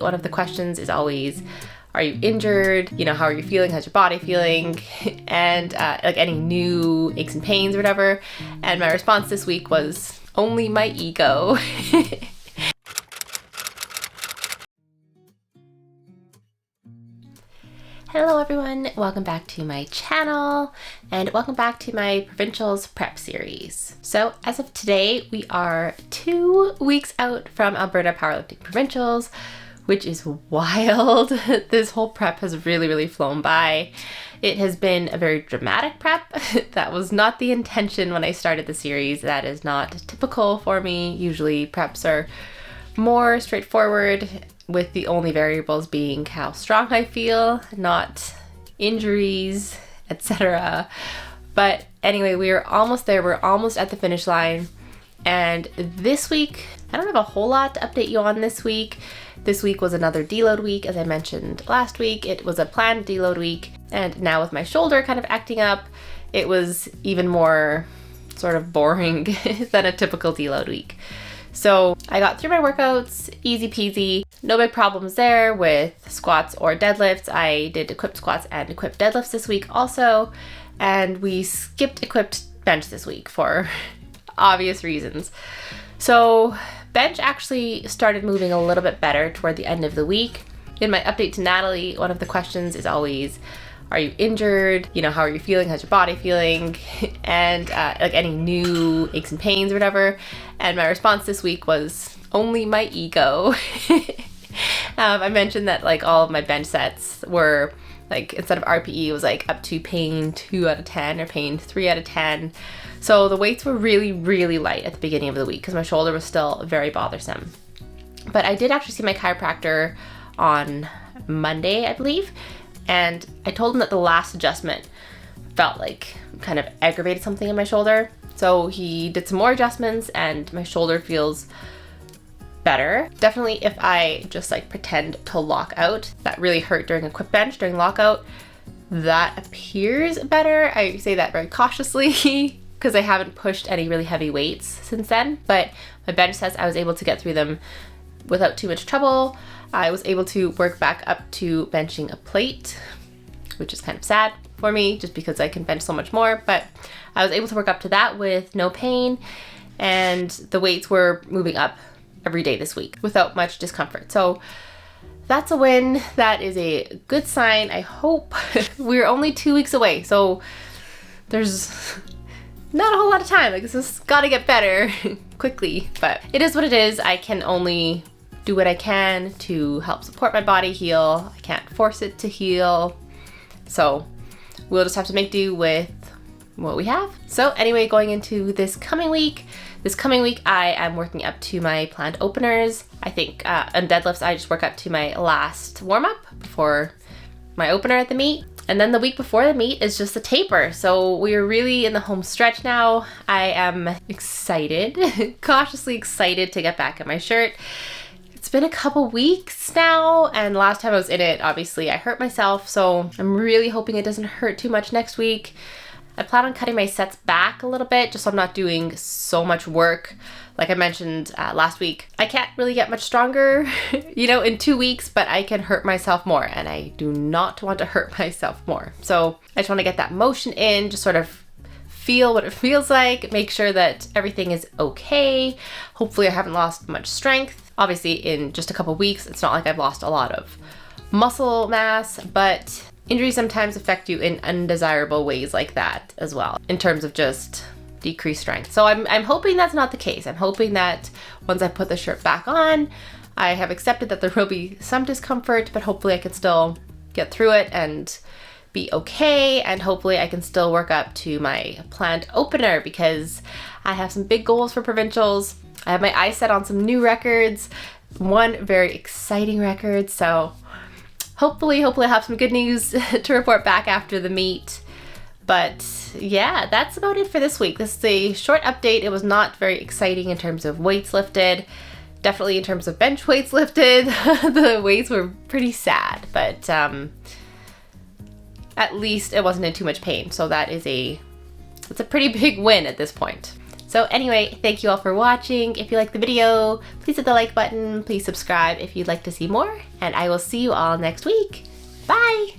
One of the questions is always, are you injured? How are you feeling? How's your body feeling? And like any new aches and pains or whatever. And my response this week was, only my ego. Hello everyone, welcome back to my channel and welcome back to my Provincials prep series. So as of today, we are 2 weeks out from Alberta powerlifting Provincials, which is wild. This whole prep has really flown by. It has been a very dramatic prep. That was not the intention when I started the series. That is not typical for me. Usually preps are more straightforward, with the only variables being how strong I feel, not injuries, etc. But anyway, we are almost there. We're almost at the finish line. And this week, I don't have a whole lot to update you on this week. This week was another deload week, as I mentioned last week. It was a planned deload week. And now with my shoulder kind of acting up, it was even more sort of boring than a typical deload week. So I got through my workouts, easy peasy, no big problems there with squats or deadlifts. I did equipped squats and equipped deadlifts this week also, and we skipped equipped bench this week for obvious reasons. So bench actually started moving a little bit better toward the end of the week. In my update to Natalie, one of the questions is always, are you injured? How are you feeling? How's your body feeling? And like any new aches and pains or whatever. And my response this week was, only my ego. I mentioned that like all of my bench sets were like, instead of RPE, it was like up to pain 2 out of 10 or pain 3 out of 10. So the weights were really light at the beginning of the week because my shoulder was still very bothersome. But I did actually see my chiropractor on Monday, I believe. And I told him that the last adjustment felt like kind of aggravated something in my shoulder. So he did some more adjustments and my shoulder feels better. Definitely if I just like pretend to lock out, that really hurt during a quick bench, during lockout, that appears better. I say that very cautiously because I haven't pushed any really heavy weights since then. But my bench sets, I was able to get through them without too much trouble. I was able to work back up to benching a plate, which is kind of sad for me just because I can bench so much more, but I was able to work up to that with no pain, and the weights were moving up every day this week without much discomfort. So that's a win. That is a good sign. I hope. We're only 2 weeks away, so there's not a whole lot of time. Like, this has got to get better quickly, but it is what it is. I can only do what I can to help support my body heal. I can't force it to heal. So we'll just have to make do with what we have. So anyway, going into this coming week I am working up to my planned openers. I think on deadlifts, I just work up to my last warm up before my opener at the meet. And then the week before the meet is just a taper. So we're really in the home stretch now. I am excited, cautiously excited to get back in my shirt. It's been a couple weeks now, and last time I was in it, obviously I hurt myself, so I'm really hoping it doesn't hurt too much next week. I plan on cutting my sets back a little bit, just so I'm not doing so much work. Like I mentioned last week, I can't really get much stronger, in 2 weeks, but I can hurt myself more, and I do not want to hurt myself more. So I just want to get that motion in, just sort of feel what it feels like, make sure that everything is okay. Hopefully I haven't lost much strength. Obviously in just a couple weeks, it's not like I've lost a lot of muscle mass, but injuries sometimes affect you in undesirable ways like that as well, in terms of just decreased strength. So I'm hoping that's not the case. I'm hoping that once I put the shirt back on, I have accepted that there will be some discomfort, but hopefully I can still get through it and be okay, and hopefully I can still work up to my planned opener because I have some big goals for Provincials. I have my eyes set on some new records, one very exciting record, so hopefully I'll have some good news to report back after the meet. But yeah, that's about it for this week. This is a short update. It was not very exciting in terms of weights lifted. Definitely in terms of bench weights lifted, the weights were pretty sad, but at least it wasn't in too much pain, so it's a pretty big win at this point. So anyway, thank you all for watching. If you like the video, please hit the like button. Please subscribe if you'd like to see more, and I will see you all next week. Bye!